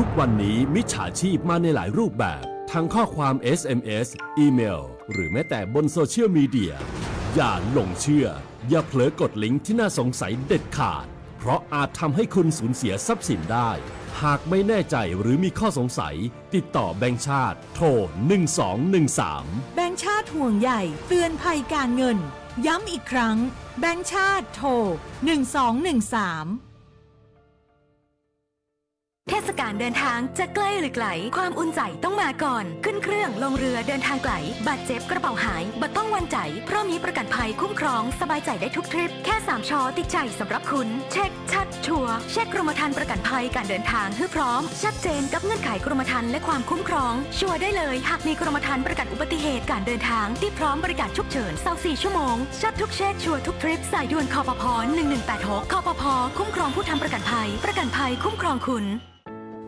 ทุกวันนี้มิจฉาชีพมาในหลายรูปแบบทั้งข้อความ SMS อีเมลหรือแม้แต่บนโซเชียลมีเดียอย่าหลงเชื่ออย่าเผลอกดลิงก์ที่น่าสงสัยเด็ดขาดเพราะอาจทำให้คุณสูญเสียทรัพย์สินได้หากไม่แน่ใจหรือมีข้อสงสัยติดต่อแบงก์ชาติโทร1213แบงก์ชาติห่วงใหญ่เตือนภัยการเงินย้ำอีกครั้งแบงก์ชาติโทร1213เทศกาลเดินทางจะใกล้หรือไกลความอุ่นใจต้องมาก่อนขึ้นเครื่องลงเรือเดินทางไกลบาดเจ็บกระเป๋าหายบัดต้องวันใจเพราะมีประกันภัยคุ้มครองสบายใจได้ทุกทริปแค่3ชอติดใจสำหรับคุณเช็คชัดชัวร์เช็คกรมธรรม์ประกันภัยการเดินทางให้พร้อมชัดเจนกับเงื่อนไขกรมธรรม์และความคุ้มครองชัวร์ได้เลยหากมีกรมธรรม์ประกันอุบัติเหตุการเดินทางที่พร้อมบริการฉุกเฉิน24ชั่วโมงชัดทุกเช็คชัวร์ทุกทริปสายด่วนคปภ1186คปภคุ้มครองผู้ทำประกันภัยคุ้มครองคุณ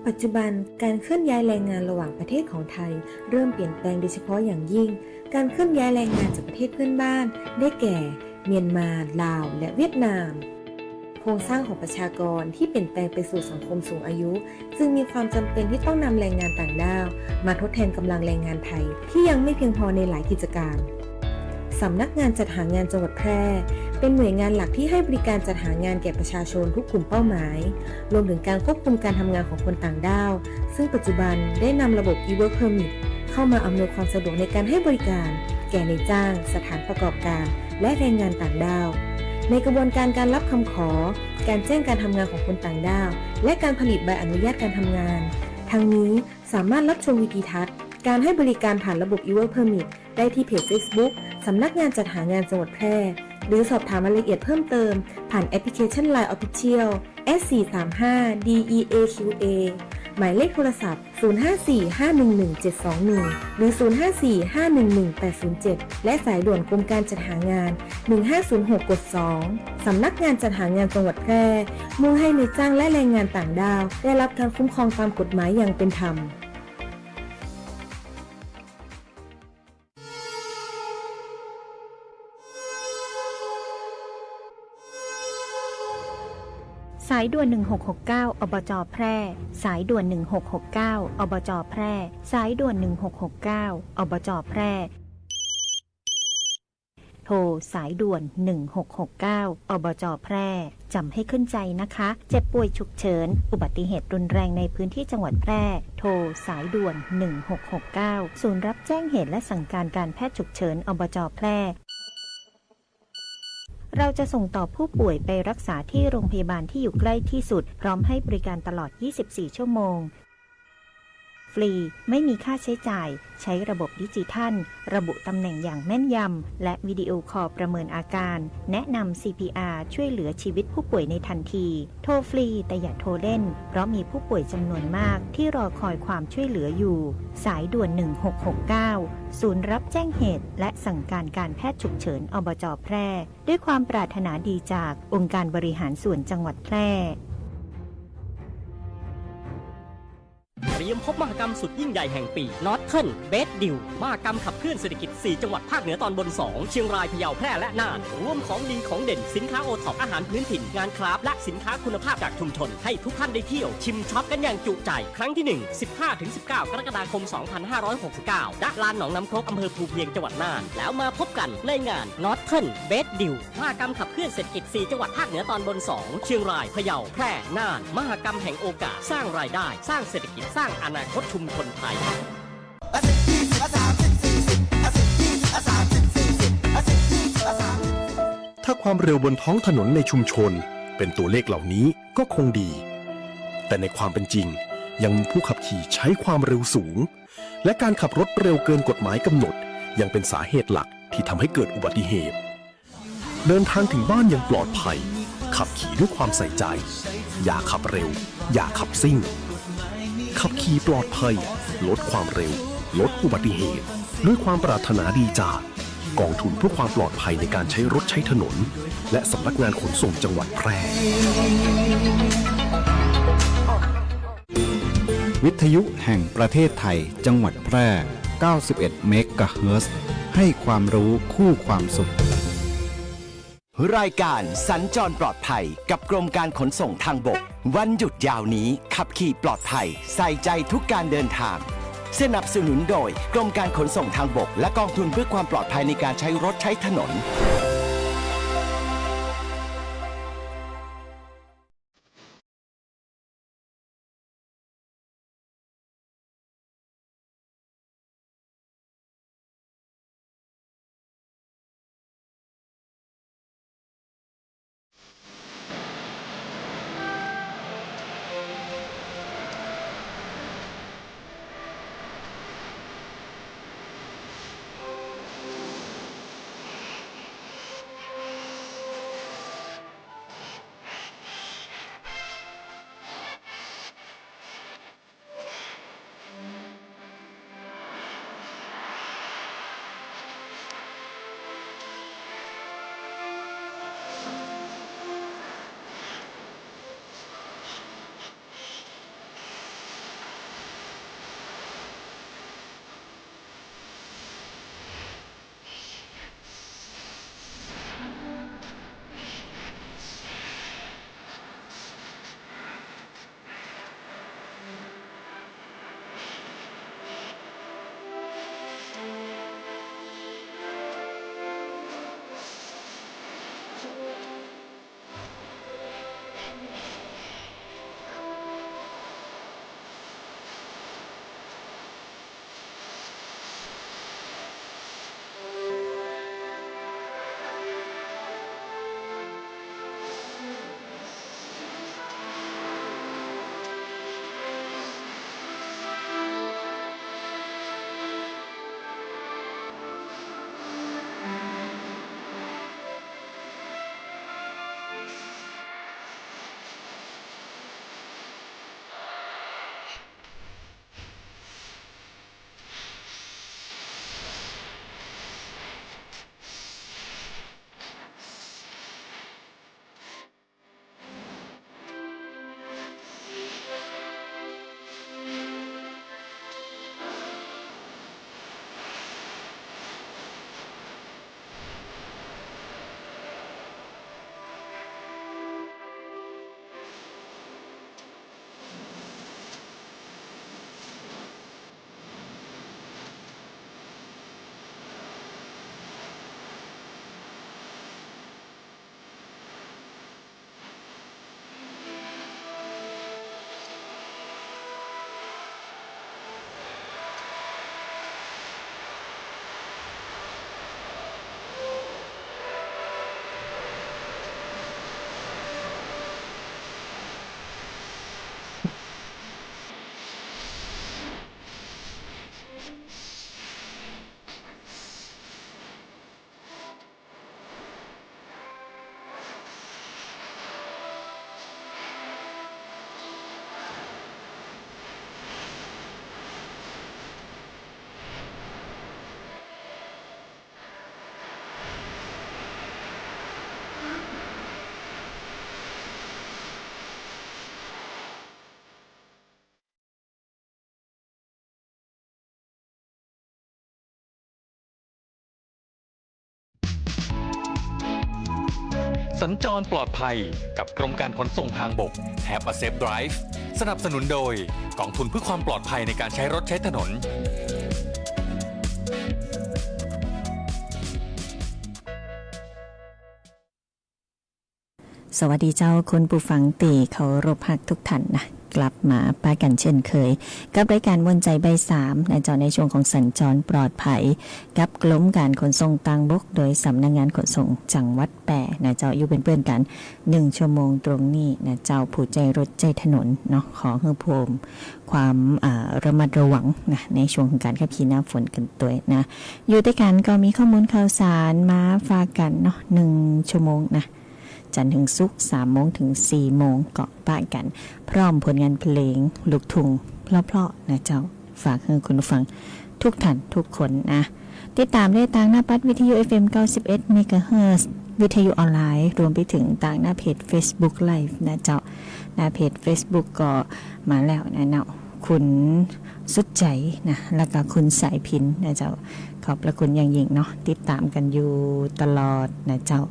ปัจจุบันการเคลื่อนย้ายแรงงานระหว่างประเทศของไทยเริ่มเปลี่ยนแปลงโดยเฉพาะอย่างยิ่งการเคลื่อนย้ายแรงงานจากประเทศเพื่อนบ้านได้แก่เมียนมาลาวและเวียดนามโครงสร้างของประชากรที่เปลี่ยนแปลงไปสู่สังคมสูงอายุจึงมีความจำเป็นที่ต้องนำแรงงานต่างด้าวมาทดแทนกำลังแรงงานไทยที่ยังไม่เพียงพอในหลายกิจการสำนักงานจัดหางานจังหวัดแพร่เป็นหน่วยงานหลักที่ให้บริการจัดหางานแก่ประชาชนทุกกลุ่มเป้าหมายรวมถึงการควบคุมการทำงานของคนต่างด้าวซึ่งปัจจุบันได้นำระบบ e-work permit เข้ามาอำนวยความสะดวกในการให้บริการแก่นายจ้างสถานประกอบการและแรงงานต่างด้าวในกระบวนการการรับคำขอการแจ้งการทำงานของคนต่างด้าวและการผลิตใบอนุญาตการทำงานทั้งนี้สามารถรับชมวิดีทัศน์การให้บริการผ่านระบบ e-work permit ได้ที่เพจ Facebook สำนักงานจัดหางานจังหวัดแพร่หรือสอบถามรายละเอียดเพิ่มเติมผ่านแอปพลิเคชัน LINE Official S435DEAQA หมายเลขโทรศัพท์ 0545117721 หรือ 0545118807 และสายด่วนกรมการจัดหางาน 1506 กด 2 สำนักงานจัดหางานจังหวัดแพร่มุ่งให้นายจ้างและแรงงานต่างด้าวได้รับการคุ้มครองตามกฎหมายอย่างเป็นธรรมสายด่วน1669อบจ.แพร่สายด่วน1669อบจ.แพร่สายด่วน1669อบจ.แพร่โทรสายด่วน1669อบจ.แพร่จำให้ขึ้นใจนะคะเจ็บป่วยฉุกเฉินอุบัติเหตุรุนแรงในพื้นที่จังหวัดแพร่โทรสายด่วน1669ศูนย์รับแจ้งเหตุและสั่งการการแพทย์ฉุกเฉินอบจ.แพร่เราจะส่งต่อผู้ป่วยไปรักษาที่โรงพยาบาลที่อยู่ใกล้ที่สุดพร้อมให้บริการตลอด 24 ชั่วโมงฟรีไม่มีค่าใช้จ่ายใช้ระบบดิจิทัลระบุตำแหน่งอย่างแม่นยำและวิดีโอคอลประเมินอาการแนะนำ CPR ช่วยเหลือชีวิตผู้ป่วยในทันทีโทรฟรีแต่อย่าโทรเล่นเพราะมีผู้ป่วยจำนวนมากที่รอคอยความช่วยเหลืออยู่สายด่วน1669ศูนย์รับแจ้งเหตุและสั่งการการแพทย์ฉุกเฉินอบจ.แพร่ด้วยความปรารถนาดีจากองค์การบริหารส่วนจังหวัดแพร่เตรียมพบมหกรรมสุดยิ่งใหญ่แห่งปี Northern Best Deal มหกรรมขับเคลื่อนเศรษฐกิจ 4 จังหวัดภาคเหนือตอนบน 2 เชียงราย พะเยา แพร่ และน่าน รวมของดีของเด่นสินค้าโอท็อปอาหารพื้นถิ่น งานคราฟต์และสินค้าคุณภาพจากชุมชน ให้ทุกท่านได้เที่ยวชิมช็อปกันอย่างจุใจ ครั้งที่ 1 15-19 กรกฎาคม 2569 ณ ลานหนองน้ำครกอำเภอภูเพียง จังหวัดน่าน แล้วมาพบกันในงาน Northern Best Deal มหกรรมขับเคลื่อนเศรษฐกิจ 4 จังหวัดภาคเหนือตอนบน 2 เชียงราย พะเยา แพร่ น่าน มหกรรมแห่งโอกาสสร้างรายได้สร้างเศรษฐกิจสร้างอนาคตชุมชนไทยถ้าความเร็วบนท้องถนนในชุมชนเป็นตัวเลขเหล่านี้ก็คงดีแต่ในความเป็นจริงยังมีผู้ขับขี่ใช้ความเร็วสูงและการขับรถเร็วเกินกฎหมายกำหนดยังเป็นสาเหตุหลักที่ทำให้เกิดอุบัติเหตุเดินทางถึงบ้านอย่างปลอดภัยขับขี่ด้วยความใส่ใจอย่าขับเร็วอย่าขับซิ่งขับขี่ปลอดภัยลดความเร็วลดอุบัติเหตุด้วยความปรารถนาดีจากกองทุนเพื่อความปลอดภัยในการใช้รถใช้ถนนและสำนักงานขนส่งจังหวัดแพร่วิทยุแห่งประเทศไทยจังหวัดแพร่ 91 เมกะเฮิรตซ์ให้ความรู้คู่ความสุข รายการสัญจรปลอดภัยกับกรมการขนส่งทางบกวันหยุดยาวนี้ขับขี่ปลอดภัยใส่ใจทุกการเดินทางสนับสนุนโดยกรมการขนส่งทางบกและกองทุนเพื่อความปลอดภัยในการใช้รถใช้ถนนสัญจรปลอดภัยกับกรมการขนส่งทางบก Have a Safe Drive สนับสนุนโดยกองทุนเพื่อความปลอดภัยในการใช้รถใช้ถนน สวัสดีเจ้าคุณผู้ฟังตีเขารบหักทุกท่านนะกลับมาป้ากันเช่นเคยกับรายการวนใจใบ3นะเจ้าในช่วงของสัญจรปลอดภัยกับกรมการขนส่งทางบกโดยสำนักงานขนส่งจังหวัดแปร่นะเจ้าอยู่เป็นเพื่อนกัน1ชั่วโมงตรงนี้นะเจ้าผู้ใจรถใจถนนเนาะขอให้ภูมิความระมัดระวังนะในช่วงของการขับขี่หน้าฝนกันตัวนะอยู่ด้วยกันก็มีข้อมูลข่าวสารมาฝากกันเนาะ1ชั่วโมงนะจันทร์ถึงศุกร์3 โมงถึง 4 โมงเกาะป้ากันพร้อมผลงานเพลงลูกทุ่งเพราะๆนะเจ้าฝากให้คุณผู้ฟังทุกท่านทุกคนนะติดตามได้ทางหน้าปัดวิทยุ FM 91 เมกะเฮิรตซ์วิทยุออนไลน์รวมไปถึงทางหน้าเพจ Facebook Live นะเจ้าหน้าเพจ Facebook ก็มาแล้วนะเนาะคุณสุดใจนะแล้วก็คุณสายพินนะเจ้าขอบพระคุณอย่างยิ่งเนาะติดตามกันอยู่ตลอดนะเจ้า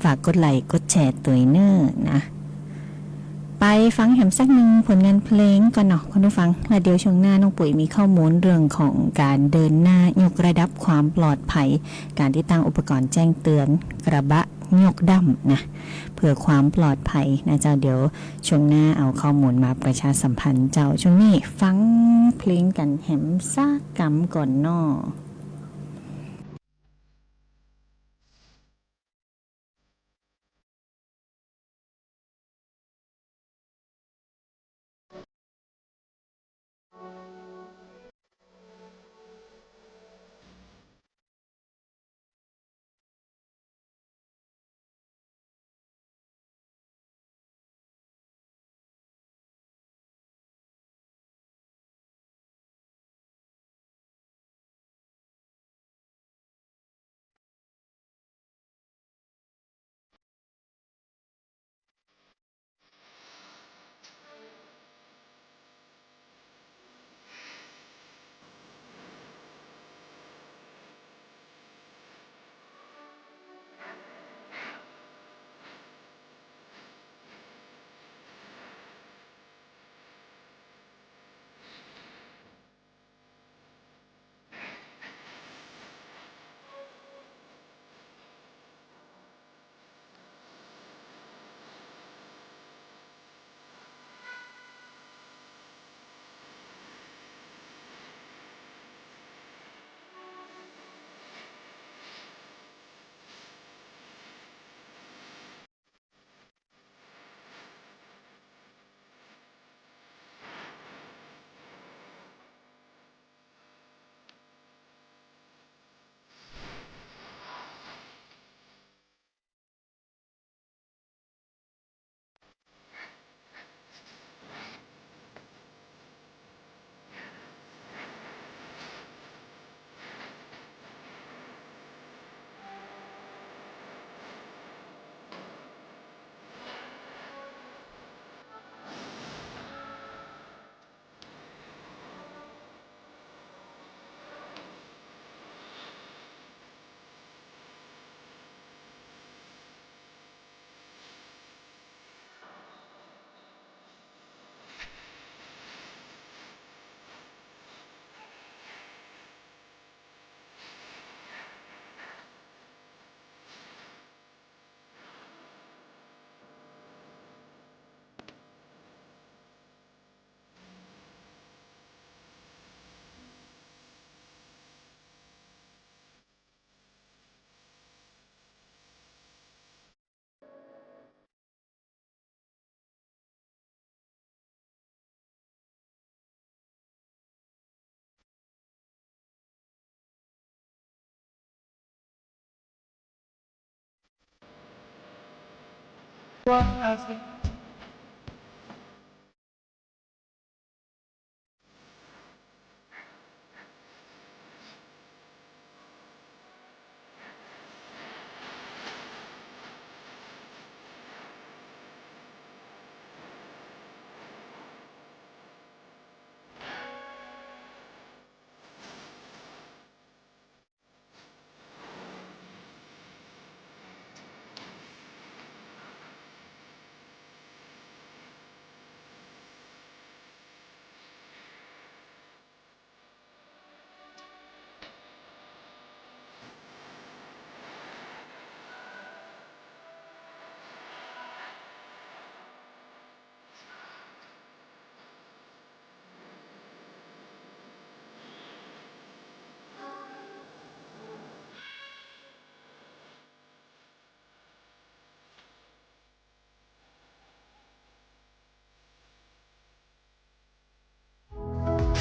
ฝากกดไลค์กดแชร์ตัวเนอร์นะไปฟังแหมสักหนึ่งผลงานเพลงก่อนเนาะคุณผู้ฟังแล้วเดี๋ยวช่วงหน้าน้องปุ๋ยมีข้อมูลเรื่องของการเดินหน้ายกระดับความปลอดภัยการติดตั้งอุปกรณ์แจ้งเตือนกระบะยกดำนะเพื่อความปลอดภัยนะเจ้าเดี๋ยวช่วงหน้าเอาข้อมูลมาประชาสัมพันธ์เจ้าช่วงนี้ฟังเพลงกันแหมซากกรรมก่อนเนาะ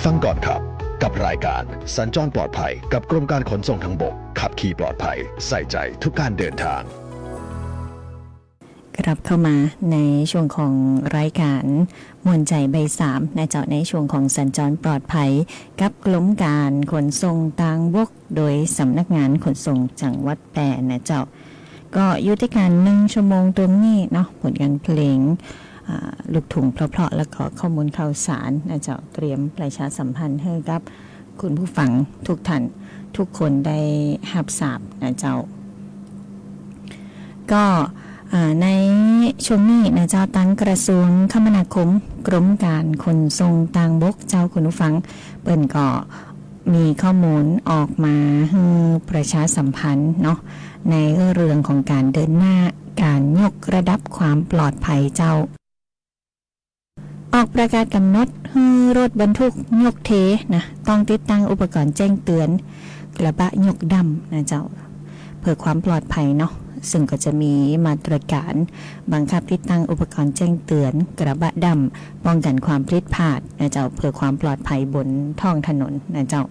ฟังก่อนครับกับรายการสัญจรปลอดภัยกับกรมการขนส่งทางบกขับขี่ปลอดภัยใส่ใจทุกการเดินทางกลับเข้ามาในช่วงของรายการมวลใจใบ3นะเจ้าในช่วงของสัญจรปลอดภัยกับกรมการขนส่งทางบกโดยสำนักงานขนส่งจังหวัดแพร่นะเจ้าก็อยู่ที่การ1 ชั่วโมงตรงนี้เนาะผลงานเพลงลูกทุ่งเพราะๆแล้วก็ข้อมูลข่าวสารนะเจ้าเตรียมประชาสัมพันธ์ให้กับคุณผู้ฟังทุกท่านทุกคนได้รับทราบนะเจ้า ก็ในช่วงนี้นะเจ้าตั้งกระทรวงคมนาคมกรมการขนส่งทางบกเจ้าคุณผู้ฟังเปิ้นก็มีข้อมูลออกมาให้ประชาสัมพันธ์เนาะในเรื่องของการเดินหน้าการยกระดับความปลอดภัยเจ้าออกประกาศกำหนดให้รถบรรทุกยกเทนะต้องติดตั้งอุปกรณ์แจ้งเตือนกระบะยกดำนะเจ้าเพื่อความปลอดภัยเนาะซึ่งก็จะมีมาตรการบังคับติดตั้งอุปกรณ์แจ้งเตือนกระบะดำป้องกันความพลิดพลาดนะเจ้าเพื่อความปลอดภัยบนท้องถนนนะเจ้า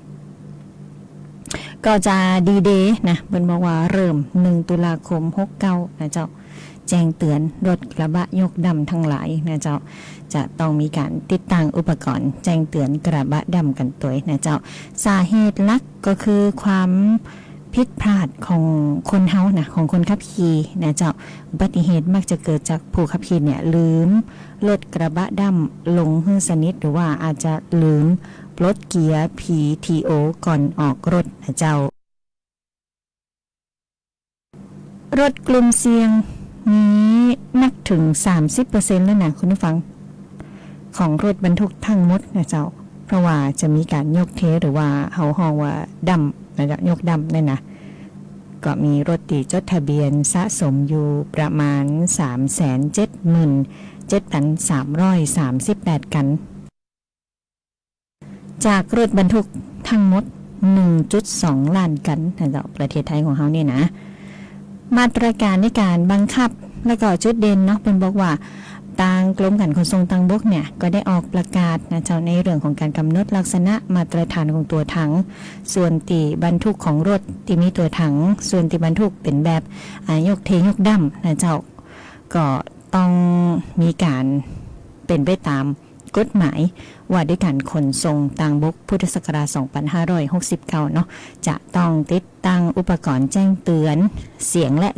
ก็จะดีเดย์นะเป็นบอกว่าเริ่ม1 ตุลาคม 69นะเจ้าแจ้งเตือนรถกระบะยกดำทั้งหลายนะเจ้าจะต้องมีการติดตั้งอุปกรณ์แจ้งเตือนกระบะดำกันตัวนะเจ้าสาเหตุหลักก็คือความผิดพลาดของคนเฮานะของคนขับขี่นะเจ้าอุบัติเหตุมักจะเกิดจากผู้ขับขี่เนี่ยลืมรถกระบะดำลงหื้อสนิทหรือว่าอาจจะลืมปลดเกียร์ PTO ก่อนออกรถนะเจ้ารถกลุ่มเสี่ยงนี้นักถึง 30% แล้วนะคุณผู้ฟังของรถบรรทุกทั้งหมดนะเจ้าเพราะว่าจะมีการยกเทหรือว่าเฮาฮ้องว่าดำนะยกดำนั่นนะก็มีรถตีจดทะเบียนสะสมอยู่ประมาณ 377,338 กันจากรถบรรทุกทั้งหมด 1.2 ล้านกันนะเจ้าประเทศไทยของเฮานี่นะมาตรการในการบังคับและก็จุดเด่นเนาะเป็นบอกว่าทางกรมการขนส่งทางบกเนี่ยก็ได้ออกประกาศนะเจ้าในเรื่องของการกำหนดลักษณะมาตรฐานของตัวถังส่วนที่บรรทุกของรถที่มีตัวถังส่วนที่บรรทุกเป็นแบบยกเทยกดำนะเจ้าก็ต้องมีการเป็นไปตามกฎหมายว่าด้วยการขนส่งทางบกพุทธศักราช 2569 เนาะจะต้องติดตั้งอุปกรณ์แจ้งเตือนเสียงและ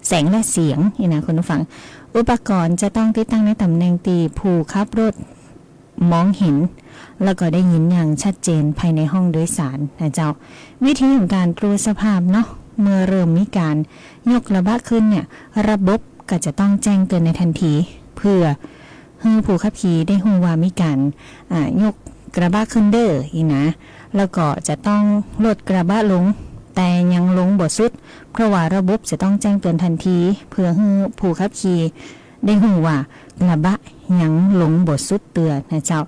แสงและเสียงนี่นะคุณผู้ฟังอุปกรณ์จะต้องติดตั้งในตำแหน่งที่ผู้ขับรถมองเห็นแล้วก็ได้ยินอย่างชัดเจนภายในห้องโดยสารนะเจ้าวิธีของการตรวจสภาพเนาะเมื่อเริ่มมีการยกกระบะขึ้นเนี่ยระบบก็จะต้องแจ้งเตือนในทันทีเพื่อให้ผู้ขับขี่ได้รู้ว่ามีการยกกระบะขึ้นเด้ออีนะแล้วก็จะต้องลดกระบะลงแต่ยังลงบ่สุดเพราะว่าระบบจะต้องแจ้งเตือนทันทีเพื่อให้ผู้ขับขี่ได้รู้ว่ากระบะยังลงบ่สุดเตือนนะเจ้า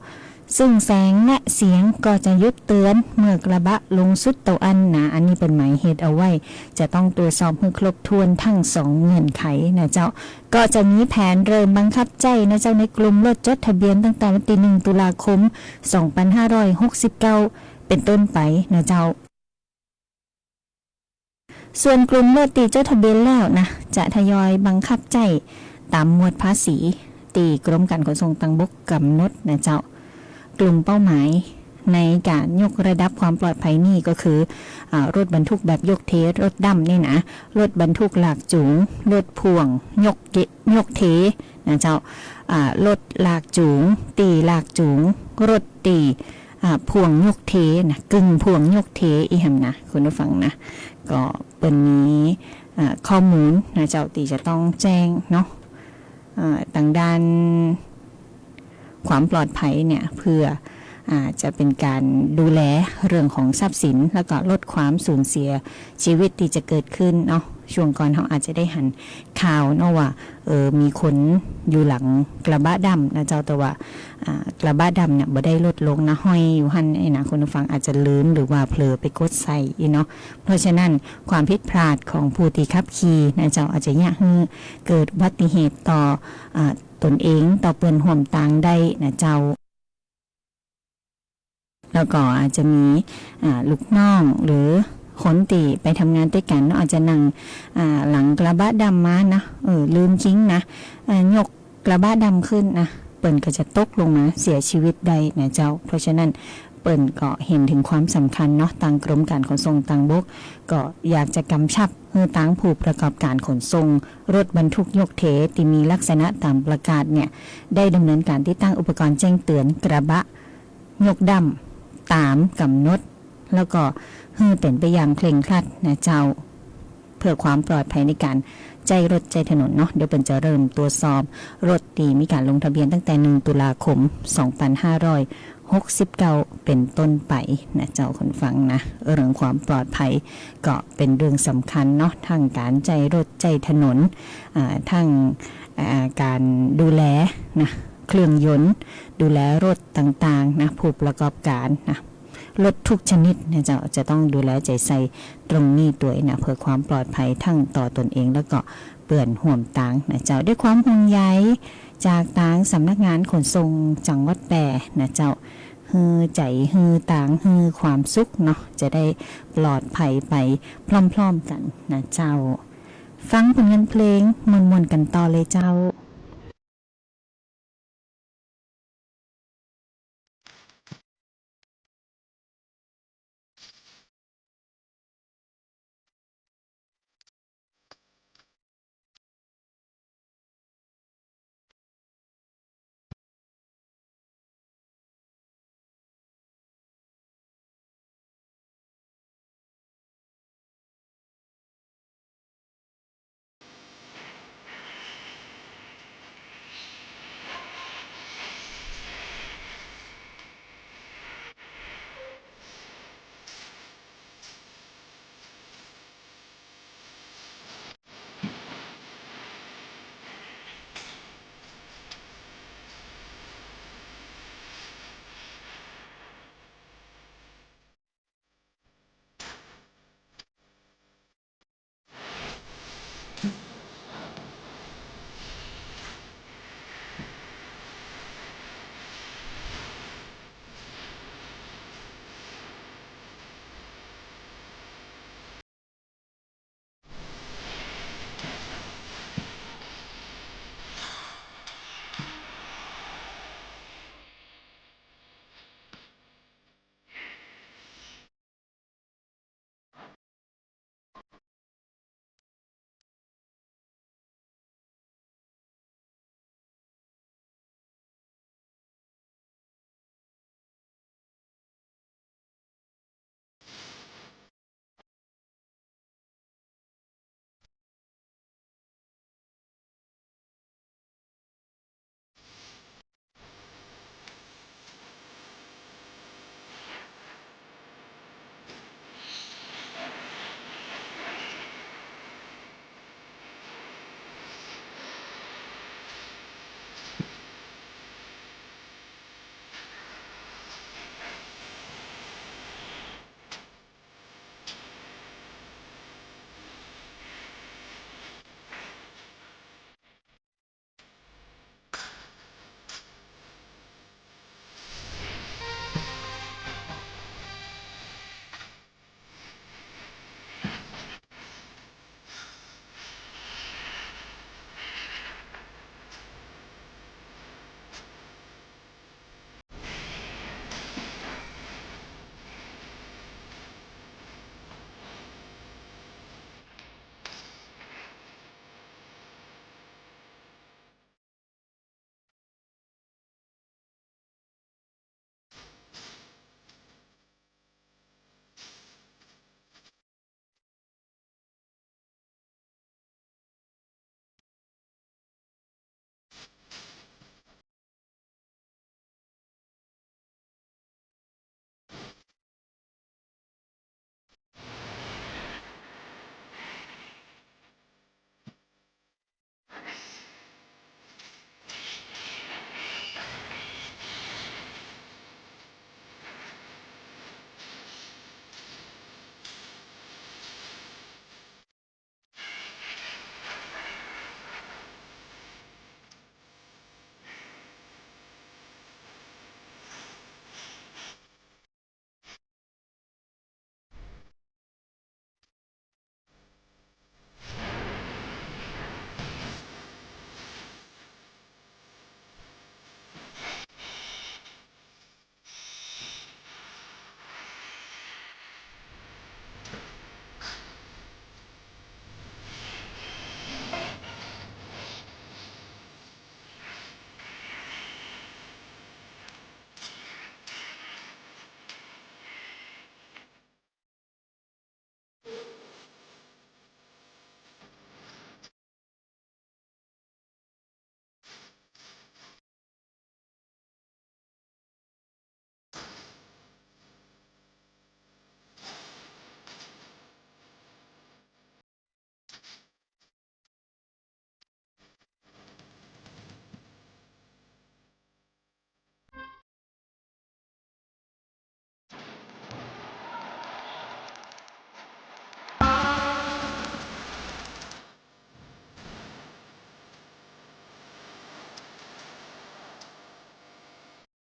ซึ่งแสงและเสียงก็จะหยุดเตือนเมื่อกระบะลงสุดตัวอันนะอันนี้เป็นหมายเหตุเอาไว้จะต้องตรวจสอบให้ครบถ้วนทั้ง2เงื่อนไขนะเจ้าก็จะมีแผนเริ่มบังคับใจนะเจ้าในกลุ่มรถจดทะเบียนตั้งแต่วันที่1 ตุลาคม 2569 เป็นต้นไปนะเจ้าส่วนกลุ่มรถตีจดทะเบียนแล้วนะจะทยอยบังคับใจตามหมวดภาษีตีกรมการขนส่งทางบกกำหนดนะเจ้ากลุ่มเป้าหมายในการยกระดับความปลอดภัยนี่ก็คือรถบรรทุกแบบยกเทรถดำนี่นะรถบรรทุกหลากจูงรถพ่วงยกเทนะเจ้ารถหลากจูงตีหลากจูงรถตีพ่วงยกเทนะกึ่งพ่วงยกเทอีหำนะคุณผู้ฟังนะก็เป็นนี้ข้อมูลนะเจ้าตีจะต้องแจ้งเนาะต่างด้านความปลอดภัยเนี่ยเพื่อจะเป็นการดูแลเรื่องของทรัพย์สินแล้วก็ลดความสูญเสียชีวิตที่จะเกิดขึ้นเนาะช่วงก่อนเขาอาจจะได้หันข่าวเนาะว่ามีคนอยู่หลังกระบะดำนะเจ้าแต่ว่ากระบะดำเนี่ยบ่ได้ลดลงนะห้อยอยู่หันไอ้นะคุณผู้ฟังอาจจะลืมหรือว่าเผลอไปกดใส่เนาะเพราะฉะนั้นความผิดพลาดของผู้ที่ขับขี่นะเจ้าอาจจะให้เกิดอุบัติเหตุต่อตนเองต่อเปื้อนห่วมต่างได้นะเจ้าแล้วก็อาจจะมีลูกน้องหรือคนตีไปทำงานด้วยกันอาจจะนั่งหลังกระบะดำมานะลืมทิ้งนะยกกระบะดำขึ้นนะเปิ่นก็จะตกลงมาเสียชีวิตได้นะเจ้าเพราะฉะนั้นเปิ่นก็เห็นถึงความสำคัญเนาะทางกรมการขนส่งทางบกก็อยากจะกำชับให้ทางผู้ประกอบการขนส่งรถบรรทุกยกเทที่มีลักษณะตามประกาศเนี่ยได้ดำเนินการติดตั้งอุปกรณ์แจ้งเตือนกระบะยกดำตามกำหนดแล้วก็ให้เป็นไปอย่างเคร่งครัดนะเจ้าเพื่อความปลอดภัยในการ ใจรถใจถนนเนาะเดี๋ยวเปิ่นจะเริ่มตรวจสอบรถที่มีการลงทะเบียนตั้งแต่1ตุลาคม2569เป็นต้นไปนะเจ้าคนฟังนะเรื่องความปลอดภัยก็เป็นเรื่องสำคัญเนาะทั้งการใจรถใจถนนทั้งการดูแลนะเครื่องยนต์ดูแลรถต่างๆนะผู้ประกอบการนะรถทุกชนิดเนี่ยจะต้องดูแลใจใส่ตรงนี้ด้วยนะเพื่อความปลอดภัยทั้งต่อตนเองแล้วก็เปื่อนห่วมต่างนะเจ้าด้วยความห่วงใยจากต่างสำนักงานขนส่งจังหวัดแปรนะเจ้าฮือใจฮือต่างฮือความสุขเนาะจะได้ปลอดภัยไปพร้อมๆกันนะเจ้าฟังผลงานเพลงมวนๆกันต่อเลยเจ้า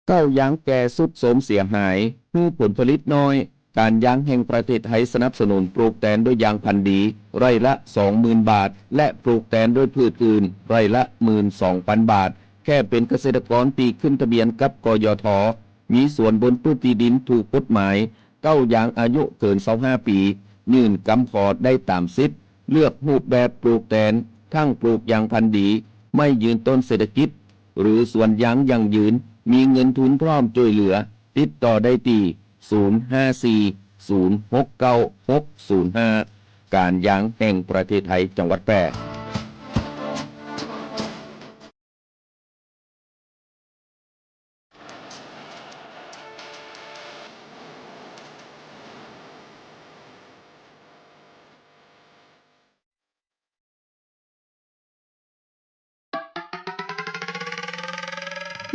เก้ายางแก่สุดโทรมเสียหายพืชผลผลิตน้อยการยางแห่งประเทศไทยสนับสนุนปลูกแตนด้วยยางพันธุ์ดีไร่ละ 20,000 บาทและปลูกแตนด้วยพืชอื่นไร่ละ 12,000 บาทแค่เป็นเกษตรกรปีขึ้นทะเบียนกับกยท.มีส่วนบนพื้นที่ดินถูกกฎหมายเก้ายางอายุเกิน25 ปียื่นกำขอได้ตามสิทธิ์เลือกรูปแบบปลูกแตนทั้งปลูกยางพันธุ์ดีไม่ยืนต้นเศรษฐกิจหรือส่วนยางยั่งยืนมีเงินทุนพร้อมช่วยเหลือติดต่อได้ที่054-069-605 การยางแห่งประเทศไทยจังหวัดแพร่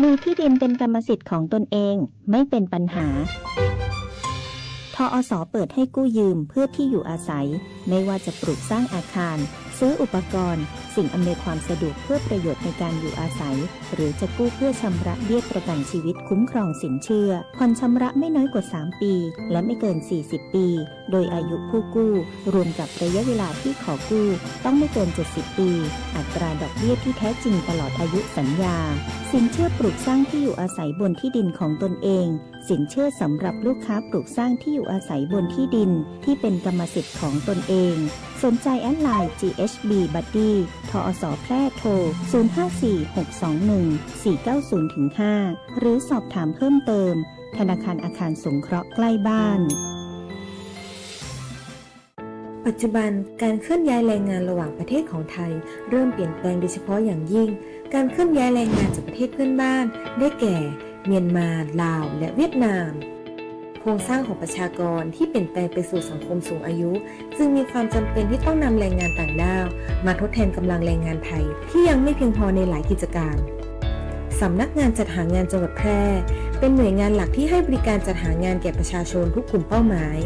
มีที่ดินเป็นกรรมสิทธิ์ของตนเองไม่เป็นปัญหาทอส.เปิดให้กู้ยืมเพื่อที่อยู่อาศัยไม่ว่าจะปลูกสร้างอาคารซื้ออุปกรณ์สิ่งอำนวยความสะดวกเพื่อประโยชน์ในการอยู่อาศัยหรือจะกู้เพื่อชำระเบี้ยประกันชีวิตคุ้มครองสินเชื่อผ่อนชำระไม่น้อยกว่า3 ปีและไม่เกิน40 ปีโดยอายุผู้กู้รวมกับระยะเวลาที่ขอกู้ต้องไม่เกิน70 ปีอัตราดอกเบี้ยที่แท้จริงตลอดอายุสัญญาสินเชื่อปลูกสร้างที่อยู่อาศัยบนที่ดินของตนเองสินเชื่อสำหรับลูกค้าปลูกสร้างที่อยู่อาศัยบนที่ดินที่เป็นกรรมสิทธิ์ของตนเองสนใจแอดไลน์ GHB Buddy ทอส.แพร่โทร 054-621-490-5 หรือสอบถามเพิ่มเติมธนาคารอาคารสงเคราะห์ใกล้บ้านปัจจุบันการเคลื่อนย้ายแรงงานระหว่างประเทศของไทยเริ่มเปลี่ยนแปลงโดยเฉพาะอย่างยิ่งการเคลื่อนย้ายแรงงานจากประเทศเพื่อนบ้านได้แก่เมียนมาลาวและเวียดนามโครงสร้างของประชากรที่เปลี่ยนแปลงไปสู่สังคมสูงอายุจึงมีความจำเป็นที่ต้องนำแรงงานต่างด้าวมาทดแทนกำลังแรงงานไทยที่ยังไม่เพียงพอในหลายกิจการสำนักงานจัดหางานจังหวัดแพร่เป็นหน่วยงานหลักที่ให้บริการจัดหางานแก่ประชาชนทุกกลุ่มเป้าหมาย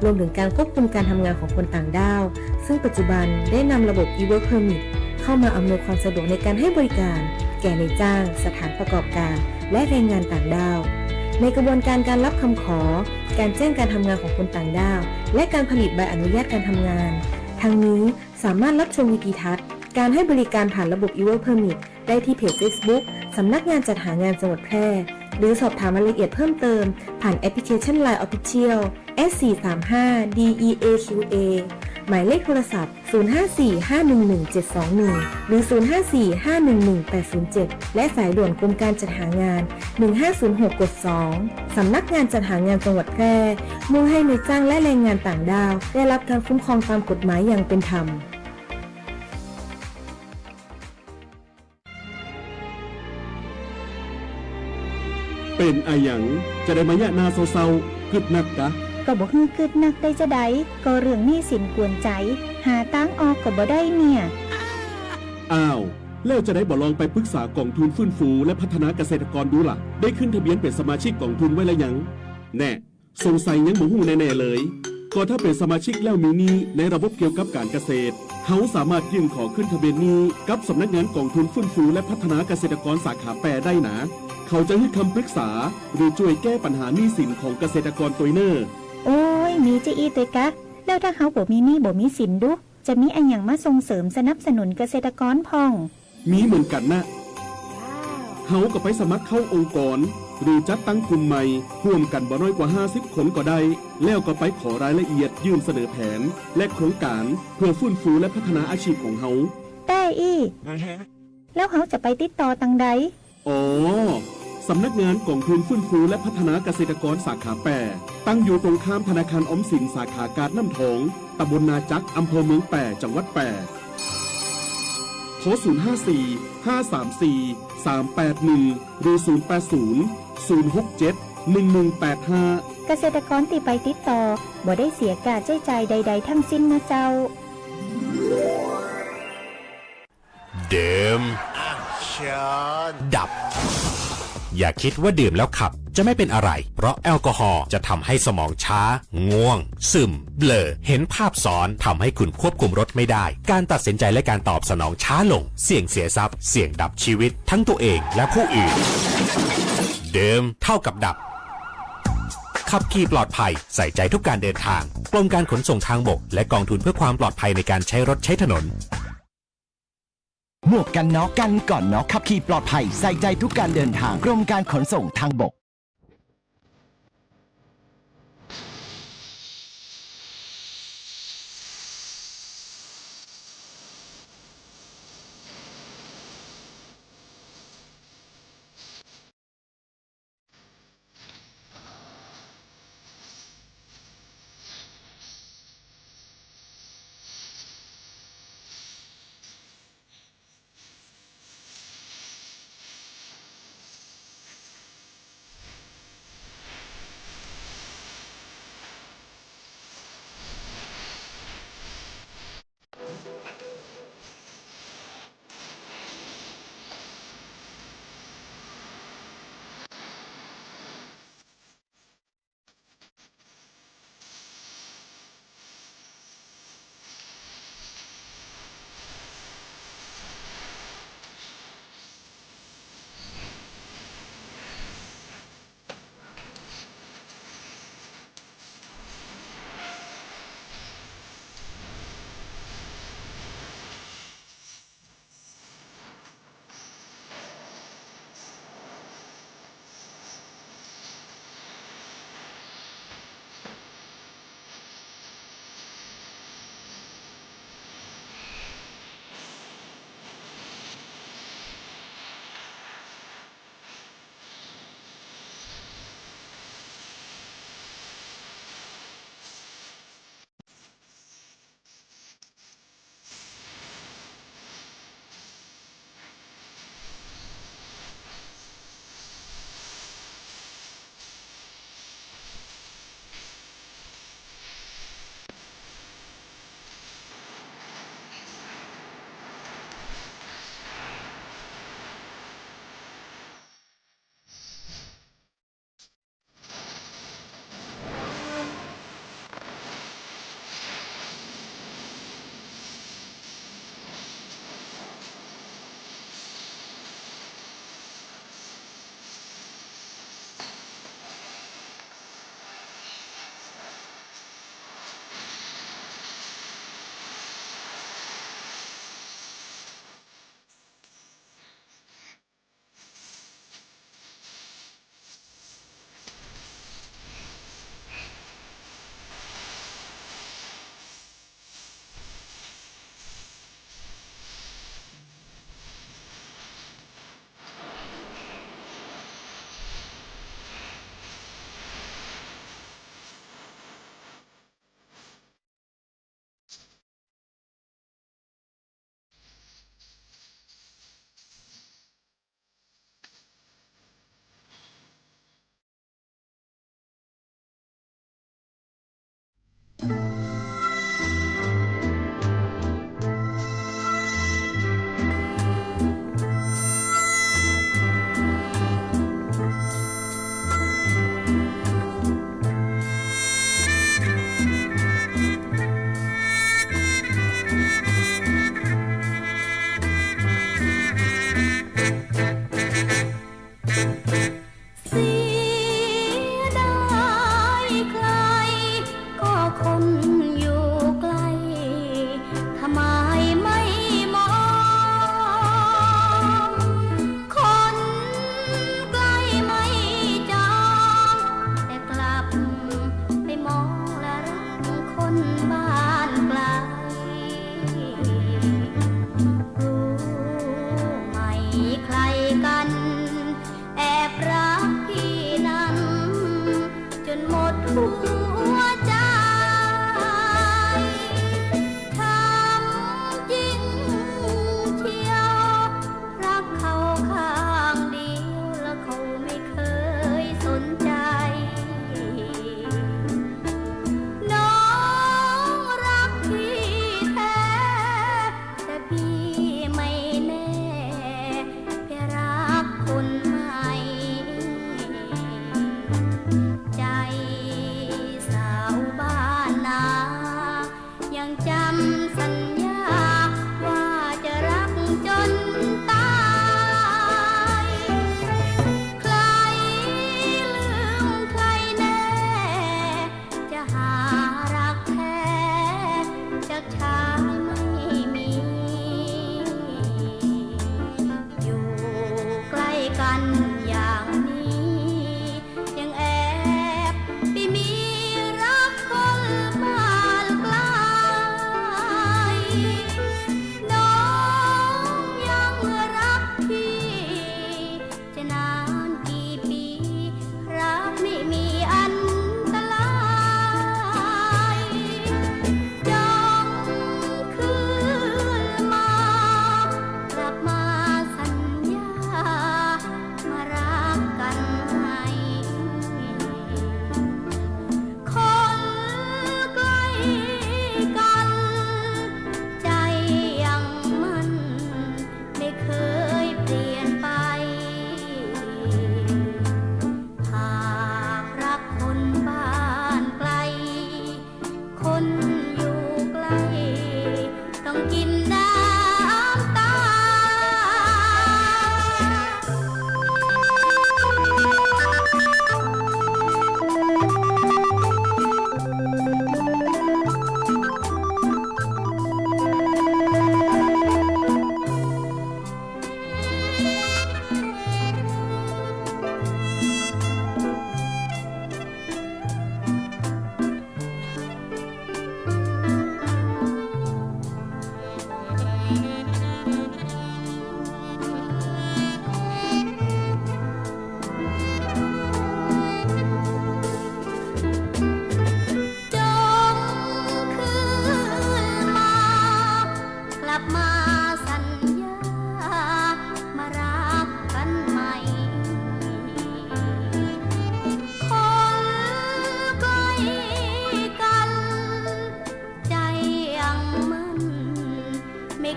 รวมถึงการควบคุมการทำงานของคนต่างด้าวซึ่งปัจจุบันได้นำระบบ e-work permit เข้ามาอำนวยความสะดวกในการให้บริการแก่นายจ้างสถานประกอบการและแรงงานต่างด้าวในกระบวนการการรับคำขอการแจ้งการทำงานของคนต่างด้าวและการผลิตใบอนุญาตการทำงานทั้งนี้สามารถรับชมวิดีทัศน์การให้บริการผ่านระบบ e-work permit ได้ที่เพจ Facebook สำนักงานจัดหางานจังหวัดแพร่หรือสอบถามรายละเอียดเพิ่มเติมผ่านแอปพลิเคชัน LINE Official S435DEAQA หมายเลขโทรศัพท์ 054-511-721 หรือ 054-511-807 และสายด่วนกรมการจัดหางาน 1506 กด 2 สำนักงานจัดหางานจังหวัดแพร่มุ่งให้นายจ้างและแรงงานต่างด้าวได้รับการคุ้มครองตามกฎหมายอย่างเป็นธรรมเป็นอาหยังจะได้มายะนาเศร้าๆกึดนักกะก็บ่ฮื้อคืดนักได้จะได้ก็เรื่องหนี้สินกวนใจหาตังออกก็บ่ได้เนี่ยอ้าวแล้วจะได้บ่ลองไปปรึกษากองทุนฟื้นฟูและพัฒนาเกษตรกรดูล่ะได้ขึ้นทะเบียนเป็นสมาชิกกองทุนไว้แล้วยังแน่สงสัยยังบ่ฮู้แน่ๆเลยก็ถ้าเป็นสมาชิกแล้วมีหนี้ในระบบเกี่ยวกับการเกษตรเฮาสามารถยื่นขอขึ้นทะเบียนหนี้กับสำนักงานกองทุนฟื้นฟูและพัฒนาเกษตรกรสาขาแปรได้นะเขาจะให้คำปรึกษาหรือช่วยแก้ปัญหาหนี้สินของเกษตรกรตัวเนอร์โอ้ยมีจะอีตัวกะแล้วถ้าเขาบ่มีหนี้บ่มีสินดุจะมีอันอย่างมาส่งเสริมสนับสนุนเกษตรกรพ่องมีเหมือนกันนะเฮาก็ไปสมัครเข้าองค์กรหรือจัดตั้งกลุ่มใหม่ร่วมกันบ่น้อยกว่า50คนก็ได้แล้วก็ไปขอรายละเอียดยื่นเสนอแผนและโครงการเพื่อฟื้นฟูและพัฒนาอาชีพของเฮาแต่แล้วเฮาจะไปติดต่อตังใดอ๋อสำนักงานกองทุนฟื้นฟูและพัฒนาเกษตรกรสาขาแปรตั้งอยู่ตรงข้ามธนาคารออมสินสาขากาดน้ำทองตำบลนาจักอำเภอเมืองแปรจังหวัดแปรโทร 054-534-381 หรือ 080-067-1185 เกษตรกรที่ไปติดต่อบ่ได้เสียค่าใช้จ่ายใดๆทั้งสิ้นนะเจ้าดื่มดับอย่าคิดว่าดื่มแล้วขับจะไม่เป็นอะไรเพราะแอลกอฮอล์จะทำให้สมองช้าง่วงซึมเบลอเห็นภาพซ้อนทำให้คุณควบคุมรถไม่ได้การตัดสินใจและการตอบสนองช้าลงเสี่ยงเสียทรัพย์เสี่ยงดับชีวิตทั้งตัวเองและผู้อื่น เดิมเท่ากับดับ ขับขี่ปลอดภัยใส่ใจทุกการเดินทางกรมการขนส่งทางบกและกองทุนเพื่อความปลอดภัยในการใช้รถใช้ถนน หมวกกันน็อกกันก่อนน็อกขับขี่ปลอดภัยใส่ใจทุกการเดินทางกรมการขนส่งทางบก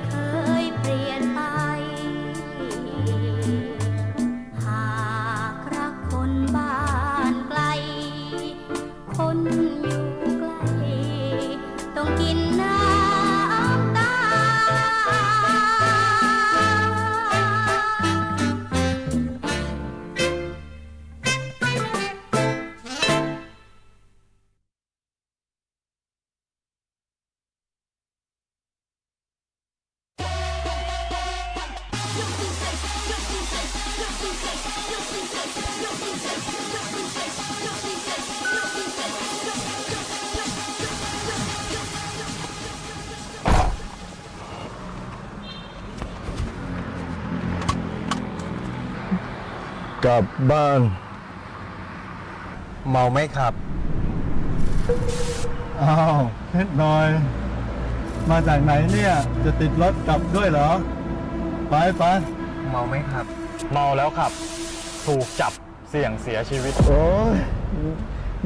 เคยเปลี่ยนไป หากรักคนบ้านไกล คนอยู่ใกล้ ต้องกินน้ำตา กลับบ้าน เมาไหมครับ อ้าวนิดหน่อย มาจากไหนเนี่ย จะติดรถกลับด้วยเหรอ ไป เมาไหมครับ เมาแล้วครับ ถูกจับเสี่ยงเสียชีวิต โอ้ย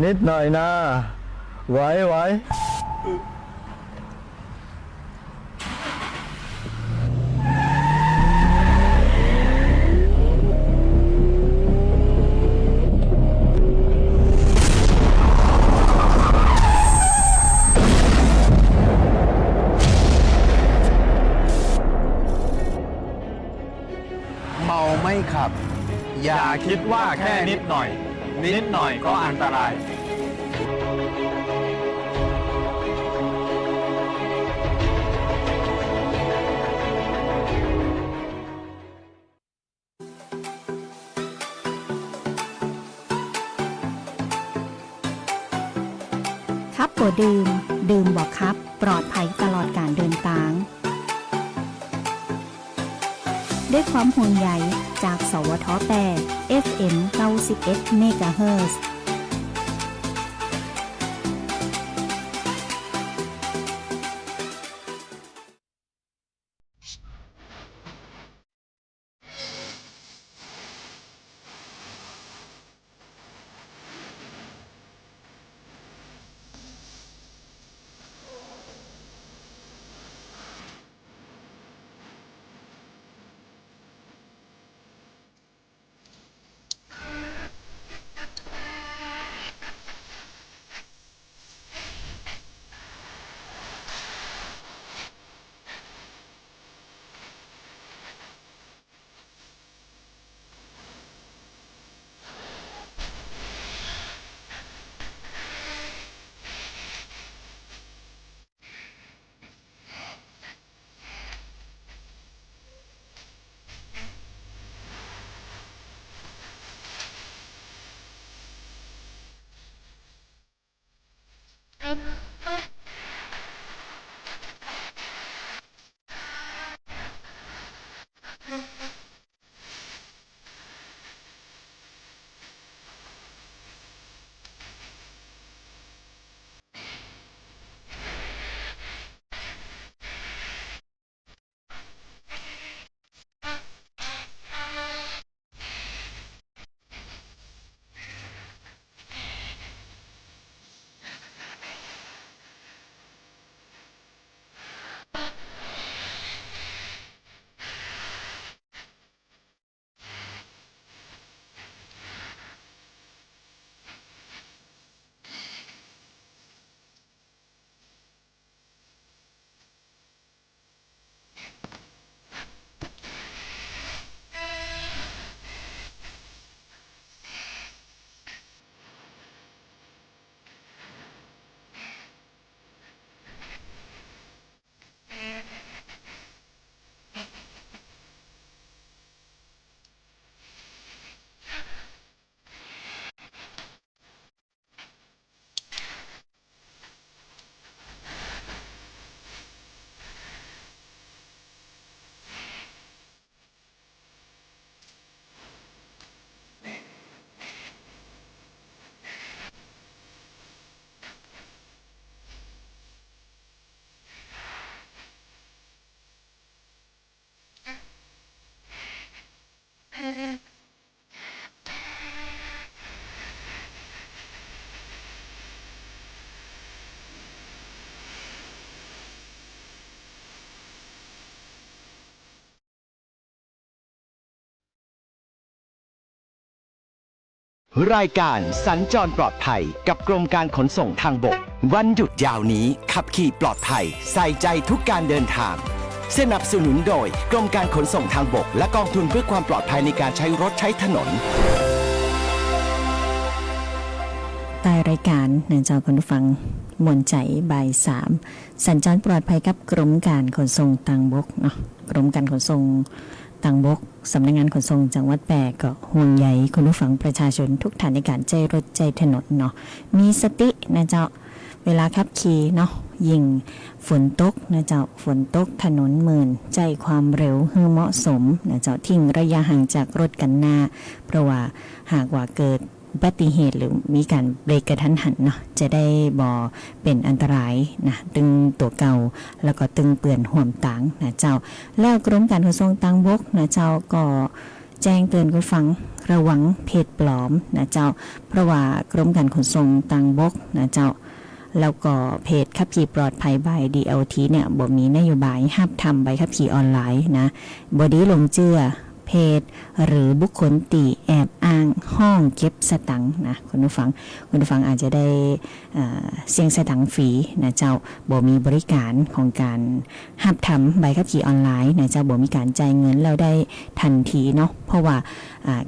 นิดหน่อยนะ ไหว เมาไม่ขับ อย่าคิดว่าแค่นิดหน่อย นิดหน่อยก็อันตราย ครับบ่ดื่มบ่ครับ ปลอดภัยตลอดการเดินทาง ด้วยความห่วงใยจากสวทแต่ FM 91 เมกะเฮิรตซ์ เ รายการสัญจรปลอดภัยกับกรมการขนส่งทางบกวันหยุดยาวนี้ขับขี่ปลอดภัยใส่ใจทุกการเดินทางสนับสนุนโดยกรมการขนส่งทางบกและกองทุนเพื่อความปลอดภัยในการใช้รถใช้ถนนใต้รายการเนื่องจากคุณผู้ฟังมวลใจบ่าย3สัญจรปลอดภัยกับกรมการขนส่งทางบกเนาะกรมการขนส่งทางบกสำนักงานขนส่งจังหวัดแปรก็ห่วงใยคุณผู้ฟังประชาชนทุกท่านในการใจรถใจถนนเนาะมีสตินะเจ้าเวลาขับขี่เนาะยิ่งฝนตกนะเจ้าฝนตกถนนมื่นใจความเร็วให้เหมาะสมนะเจ้าทิ้งระยะห่างจากรถกันหน้าเพราะว่าหากว่าเกิดอุบัติเหตุหรือมีการเบรกกระทันหันเนาะจะได้บ่เป็นอันตรายนะตึงตัวเก่าแล้วก็ตึงเปื่อนห่วมต่างนะเจ้าแล้วกรมการขนส่งทางบกนะเจ้าก็แจ้งเตือนผู้ฟังระวังเพจปลอมนะเจ้าเพราะว่ากรมการขนส่งทางบกนะเจ้าแล้วก็เพจขับขี่ปลอดภัยบาย DLT เนี่ยบ่มีนโยบายห้ามทำใบขับขี่ออนไลน์นะบ่ดีลงเชื่อเพจหรือบุคคลตีแอบอ้างห้องเก็บสตังค์นะคุณผู้ฟังอาจจะได้เสี่ยงสตังค์ฟรีนะเจ้าบ่มีบริการของการหับทำใบขับขี่ออนไลน์นะเจ้าบ่มีการจ่ายเงินแล้วได้ทันทีเนาะเพราะว่า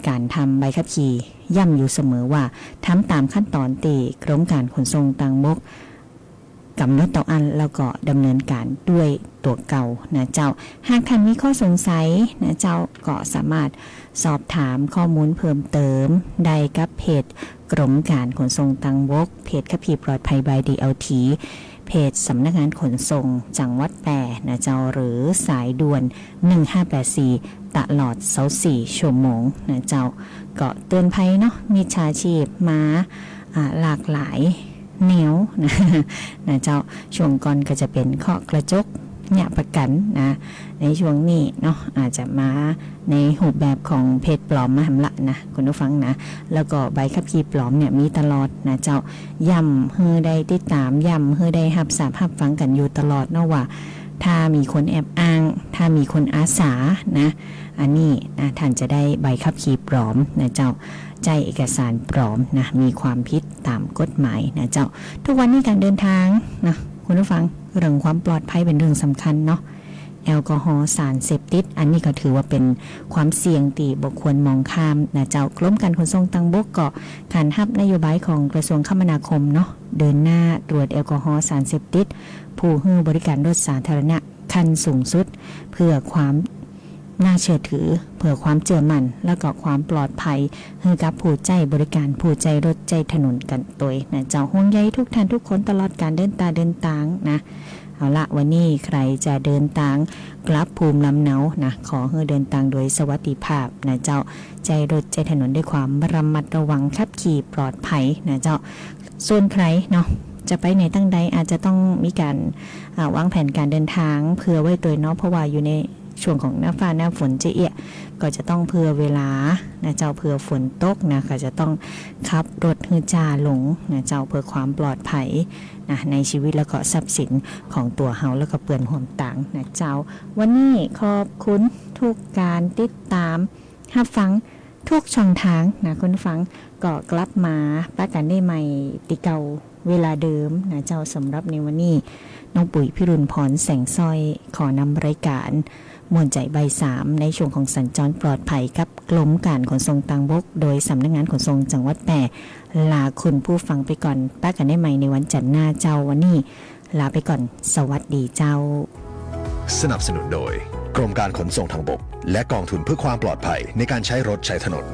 การทำใบขับขี่ย่ำอยู่เสมอว่าทำตามขั้นตอนตีกรมการขนส่งทางบกกำหนดต่ออันแล้วก็ดำเนินการด้วยตัวเก่านะเจ้าหากท่านมีข้อสงสัยนะเจ้าก็สามารถสอบถามข้อมูลเพิ่มเติมได้กับเพจกรมการขนส่งทางบกเพจขับขี่ปลอดภัย by DLT เพจสำนักงานขนส่งจังหวัดแปรนะเจ้าหรือสายด่วน1584ตลอด24ชั่วโมงนะเจ้าก็เตือนภัยเนาะมิจฉาชีพมาหลากหลายแนวนะเจ้าช่วงก่อนก็จะเป็นเคาะกระจกเนี่ยประกันนะในช่วงนี้เนาะอาจจะมาในรูปแบบของเพจปลอมมาทำละนะคุณผู้ฟังนะแล้วก็ใบขับขี่ปลอมเนี่ยมีตลอดนะเจ้าย้ำให้ได้ติดตามย้ำให้ได้รับทราบรับฟังกันอยู่ตลอดเนาะว่าถ้ามีคนแอบอ้างถ้ามีคนอาสานะอันนี้นะท่านจะได้ใบขับขี่ปลอมนะเจ้าใจเอกสารปลอมนะมีความผิดตามกฎหมายนะเจ้าทุกวันนี้การเดินทางนะคุณผู้ฟังเรื่องความปลอดภัยเป็นเรื่องสำคัญเนาะแอลกอฮอล์สารเสพติดอันนี้ก็ถือว่าเป็นความเสี่ยงที่บ่ควรมองข้ามนะเจ้ากรมการขนส่งทางบกก็ขานรับนโยบายของกระทรวงคมนาคมเนาะเดินหน้าตรวจแอลกอฮอล์สารเสพติดผู้ให้บริการรถสาธารณะขั้นสูงสุดเพื่อความน่าเชื่อถือเพื่อความเชื่อมั่นแล้วก็ความปลอดภัยให้กับผู้ใจบริการผู้ใจรถใจถนนกันตัวนะเจ้าห่วงใยทุกท่านทุกคนตลอดการเดินทางนะเอาละวันนี้ใครจะเดินทางกลับภูมิลำเนานะขอให้เดินทางโดยสวัสดิภาพนะเจ้าใจรถใจถนนด้วยความระมัดระวังขับขี่ปลอดภัยนะเจ้าส่วนใครเนาะจะไปไหนตั้งใดอาจจะต้องมีการวางแผนการเดินทางเผื่อไว้ตัวเนาะเพราะว่าอยู่ในช่วงของหน้าฟ้าหน้าฝนเจี๊ยก็จะต้องเผื่อเวลานะเจ้าเผื่อฝนตกนะก็จะต้องขับรถฮือจาหลงนะเจ้าเพื่อความปลอดภัยนะในชีวิตแล้วก็ทรัพย์สินของตัวเฮาแล้วก็เปื่อนห่วงต่างนะเจ้าวันนี้ขอบคุณทุกการติดตามรับฟังทุกช่องทางนะคุณฟังก็กลับมาป้ากันได้ใหม่ติเก่าเวลาเดิมนะเจ้าสำหรับในวันนี้น้องปุ๋ยพิรุณพรแสงสร้อยขอนำรายการมวลใจใบ3ในช่วงของสัญจรปลอดภัยกับกรมการขนส่งทางบกโดยสำนักงานขนส่งจังหวัดแปรลาคุณผู้ฟังไปก่อนป้ากันได้ใหม่ในวันจันทร์หน้าเจ้าวันนี้ลาไปก่อนสวัสดีเจ้าสนับสนุนโดยกรมการขนส่งทางบกและกองทุนเพื่อความปลอดภัยในการใช้รถใช้ถนน